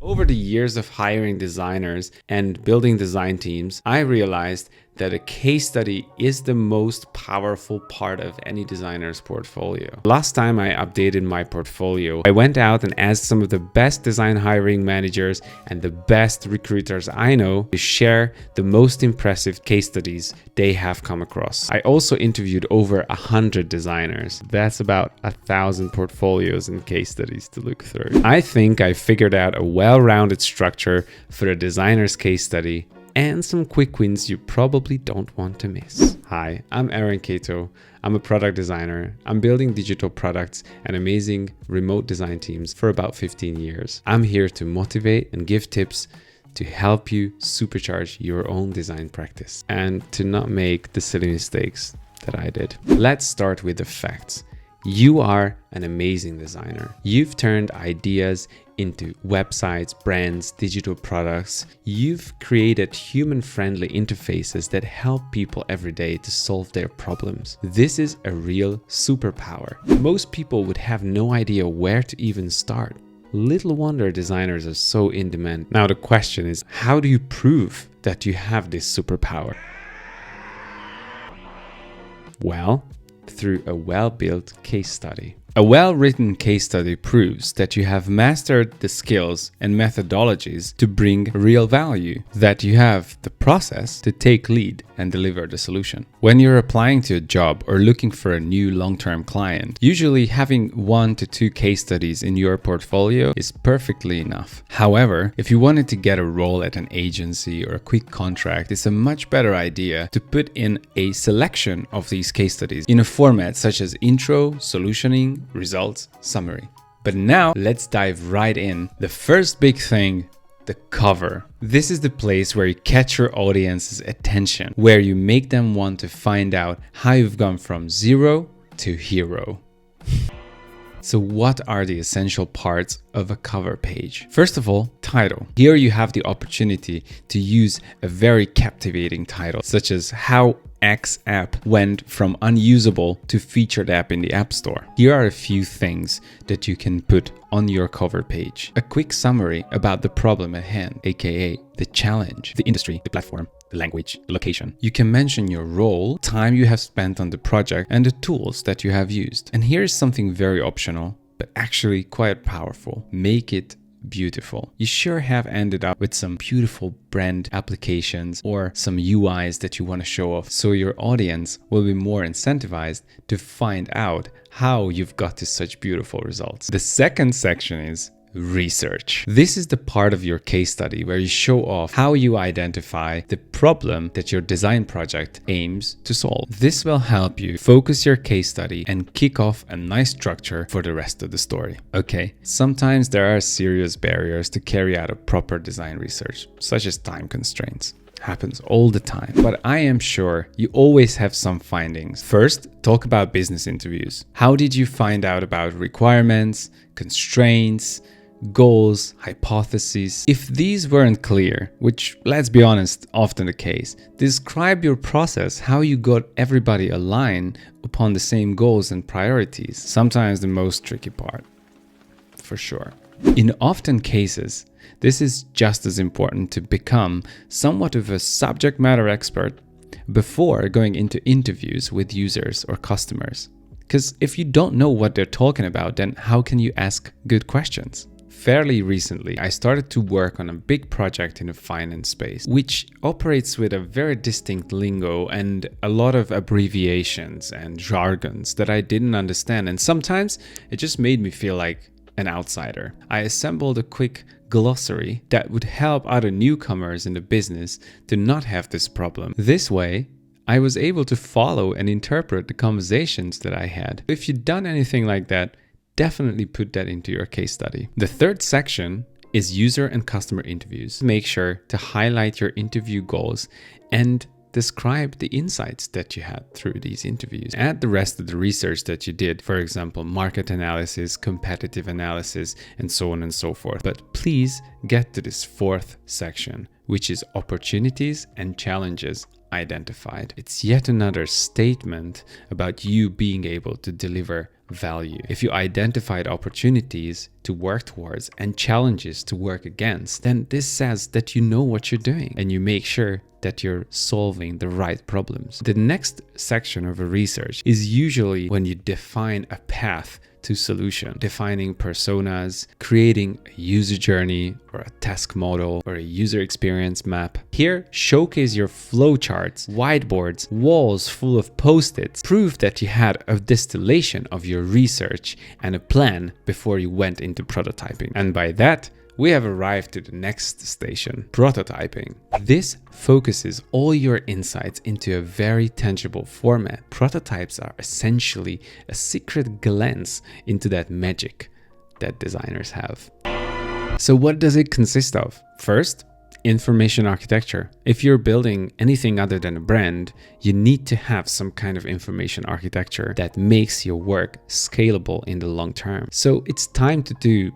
Over the years of hiring designers and building design teams, I realized that a case study is the most powerful part of any designer's portfolio. Last time I updated my portfolio, I went out and asked some of the best design hiring managers and the best recruiters I know to share the most impressive case studies they have come across. I also interviewed over 100 designers. That's about 1,000 portfolios and case studies to look through. I think I figured out a well-rounded structure for a designer's case study and some quick wins you probably don't want to miss. Hi, I'm Aaron Cato. I'm a product designer. I'm building digital products and amazing remote design teams for about 15 years. I'm here to motivate and give tips to help you supercharge your own design practice and to not make the silly mistakes that I did. Let's start with the facts. You are an amazing designer. You've turned ideas into websites, brands, digital products. You've created human-friendly interfaces that help people every day to solve their problems. This is a real superpower. Most people would have no idea where to even start. Little wonder designers are so in demand. Now the question is, how do you prove that you have this superpower? Well, through a well-built case study. A well-written case study proves that you have mastered the skills and methodologies to bring real value, that you have the process to take lead and deliver the solution. When you're applying to a job or looking for a new long-term client, usually having 1 to 2 case studies in your portfolio is perfectly enough. However, if you wanted to get a role at an agency or a quick contract, it's a much better idea to put in a selection of these case studies in a format such as intro, solutioning, results, summary. But now let's dive right in. The first big thing, the cover. This is the place where you catch your audience's attention, where you make them want to find out how you've gone from zero to hero. So what are the essential parts of a cover page? First of all, title. Here you have the opportunity to use a very captivating title, such as How X app went from unusable to featured app in the App Store. Here are a few things that you can put on your cover page. A quick summary about the problem at hand, aka the challenge, the industry, the platform, the language, the location. You can mention your role, time you have spent on the project, and the tools that you have used. And here's something very optional, but actually quite powerful. Make it beautiful. You sure have ended up with some beautiful brand applications or some UIs that you want to show off, so your audience will be more incentivized to find out how you've got to such beautiful results. The second section is research. This is the part of your case study where you show off how you identify the problem that your design project aims to solve. This will help you focus your case study and kick off a nice structure for the rest of the story. Okay, sometimes there are serious barriers to carry out a proper design research, such as time constraints. Happens all the time, but I am sure you always have some findings. First, talk about business interviews. How did you find out about requirements, constraints, goals, hypotheses? If these weren't clear, which, let's be honest, often the case, describe your process, how you got everybody aligned upon the same goals and priorities. Sometimes the most tricky part, for sure. In often cases, this is just as important to become somewhat of a subject matter expert before going into interviews with users or customers. Because if you don't know what they're talking about, then how can you ask good questions? Fairly recently, I started to work on a big project in the finance space, which operates with a very distinct lingo and a lot of abbreviations and jargons that I didn't understand. And sometimes it just made me feel like an outsider. I assembled a quick glossary that would help other newcomers in the business to not have this problem. This way, I was able to follow and interpret the conversations that I had. If you've done anything like that, definitely put that into your case study. The third section is user and customer interviews. Make sure to highlight your interview goals and describe the insights that you had through these interviews. Add the rest of the research that you did, for example, market analysis, competitive analysis, and so on and so forth. But please get to this fourth section, which is opportunities and challenges identified. It's yet another statement about you being able to deliver value. If you identified opportunities to work towards and challenges to work against, then this says that you know what you're doing and you make sure that you're solving the right problems. The next section of a research is usually when you define a path to solution, defining personas, creating a user journey or a task model or a user experience map. Here, showcase your flowcharts, whiteboards, walls full of post-its, prove that you had a distillation of your research and a plan before you went into prototyping. And by that, we have arrived to the next station, prototyping. This focuses all your insights into a very tangible format. Prototypes are essentially a secret glance into that magic that designers have. So what does it consist of? First, information architecture. If you're building anything other than a brand, you need to have some kind of information architecture that makes your work scalable in the long term. So it's time to do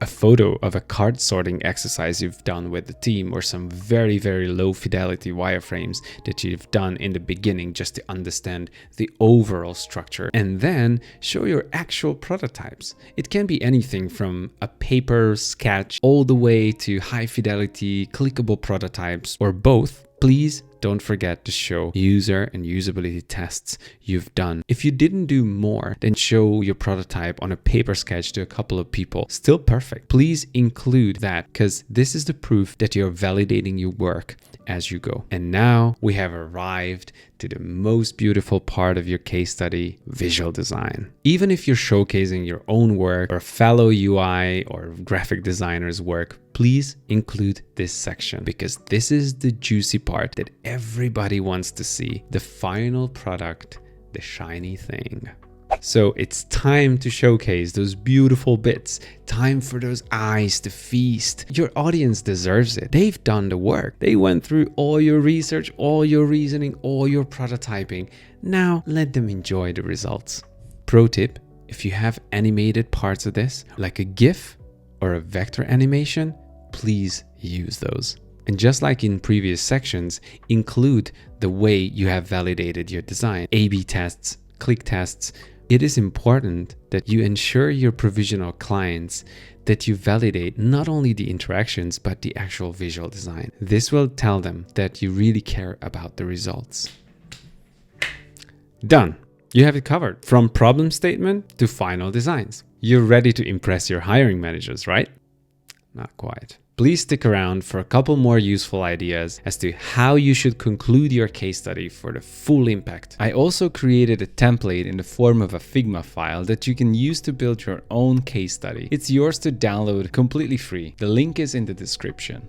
a photo of a card sorting exercise you've done with the team, or some very, very low fidelity wireframes that you've done in the beginning just to understand the overall structure, and then show your actual prototypes. It can be anything from a paper sketch all the way to high fidelity clickable prototypes, or both. Please don't forget to show user and usability tests you've done. If you didn't do more than show your prototype on a paper sketch to a couple of people, still perfect. Please include that, because this is the proof that you're validating your work as you go. And now we have arrived to the most beautiful part of your case study, visual design. Even if you're showcasing your own work or fellow UI or graphic designer's work, please include this section, because this is the juicy part that everybody wants to see. The final product, the shiny thing. So it's time to showcase those beautiful bits. Time for those eyes to feast. Your audience deserves it. They've done the work. They went through all your research, all your reasoning, all your prototyping. Now let them enjoy the results. Pro tip, if you have animated parts of this, like a GIF or a vector animation, please use those. And just like in previous sections, include the way you have validated your design. A/B tests, click tests. It is important that you ensure your provisional clients that you validate not only the interactions, but the actual visual design. This will tell them that you really care about the results. Done. You have it covered. From problem statement to final designs. You're ready to impress your hiring managers, right? Not quite. Please stick around for a couple more useful ideas as to how you should conclude your case study for the full impact. I also created a template in the form of a Figma file that you can use to build your own case study. It's yours to download completely free. The link is in the description.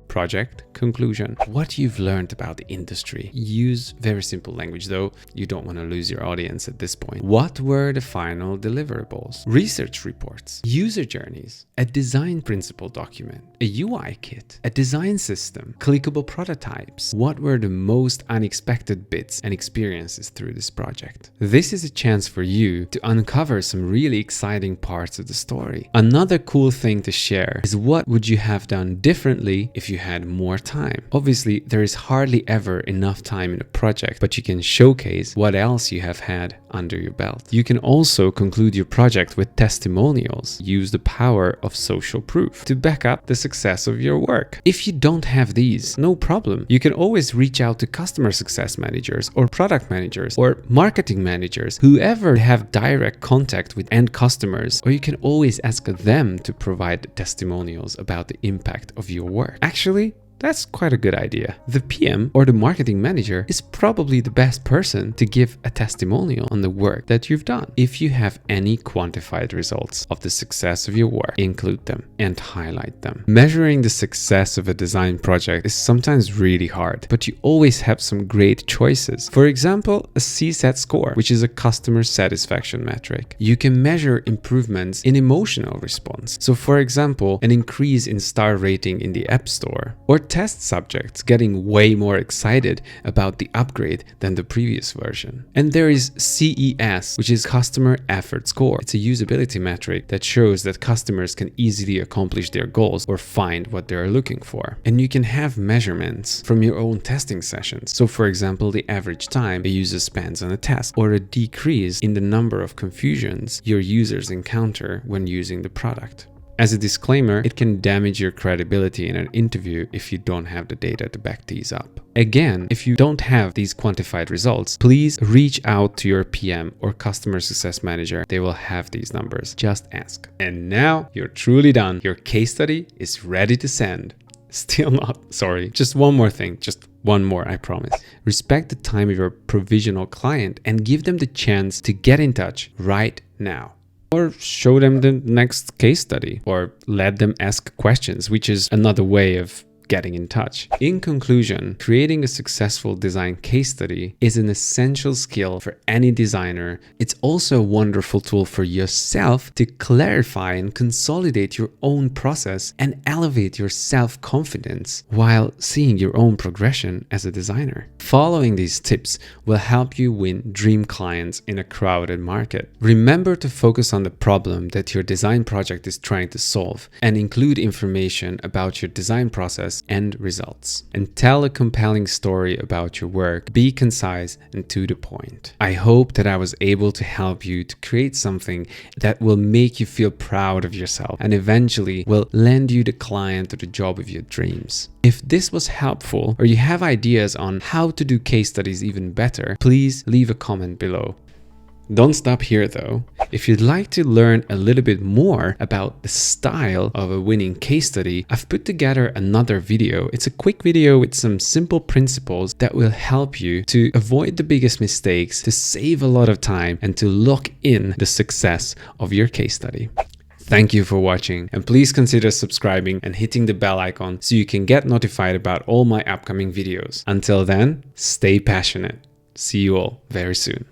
Project conclusion. What you've learned about the industry. Use very simple language, though you don't want to lose your audience at this point. What were the final deliverables? Research reports, user journeys, a design principle document, a UI kit, a design system, clickable prototypes. What were the most unexpected bits and experiences through this project? This is a chance for you to uncover some really exciting parts of the story. Another cool thing to share is what would you have done differently if you had more time. Obviously, there is hardly ever enough time in a project, but you can showcase what else you have had under your belt. You can also conclude your project with testimonials. Use the power of social proof to back up the success of your work. If you don't have these, no problem. You can always reach out to customer success managers or product managers or marketing managers, whoever have direct contact with end customers, or you can always ask them to provide testimonials about the impact of your work. Actually, that's quite a good idea. The PM or the marketing manager is probably the best person to give a testimonial on the work that you've done. If you have any quantified results of the success of your work, include them and highlight them. Measuring the success of a design project is sometimes really hard, but you always have some great choices. For example, a CSAT score, which is a customer satisfaction metric. You can measure improvements in emotional response. So for example, an increase in star rating in the App Store, or test subjects getting way more excited about the upgrade than the previous version. And there is CES, which is Customer Effort Score. It's a usability metric that shows that customers can easily accomplish their goals or find what they're looking for. And you can have measurements from your own testing sessions. So for example, the average time a user spends on a test, or a decrease in the number of confusions your users encounter when using the product. As a disclaimer, it can damage your credibility in an interview if you don't have the data to back these up. Again, if you don't have these quantified results, please reach out to your PM or customer success manager. They will have these numbers. Just ask. And now you're truly done. Your case study is ready to send. Still not, sorry. Just one more thing, just one more, I promise. Respect the time of your provisional client and give them the chance to get in touch right now. Or show them the next case study, or let them ask questions, which is another way of getting in touch. In conclusion, creating a successful design case study is an essential skill for any designer. It's also a wonderful tool for yourself to clarify and consolidate your own process and elevate your self-confidence while seeing your own progression as a designer. Following these tips will help you win dream clients in a crowded market. Remember to focus on the problem that your design project is trying to solve and include information about your design process and results. And tell a compelling story about your work. Be concise and to the point. I hope that I was able to help you to create something that will make you feel proud of yourself and eventually will land you the client or the job of your dreams. If this was helpful, or you have ideas on how to do case studies even better, please leave a comment below. Don't stop here though. If you'd like to learn a little bit more about the style of a winning case study, I've put together another video. It's a quick video with some simple principles that will help you to avoid the biggest mistakes, to save a lot of time, and to lock in the success of your case study. Thank you for watching, and please consider subscribing and hitting the bell icon so you can get notified about all my upcoming videos. Until then, stay passionate. See you all very soon.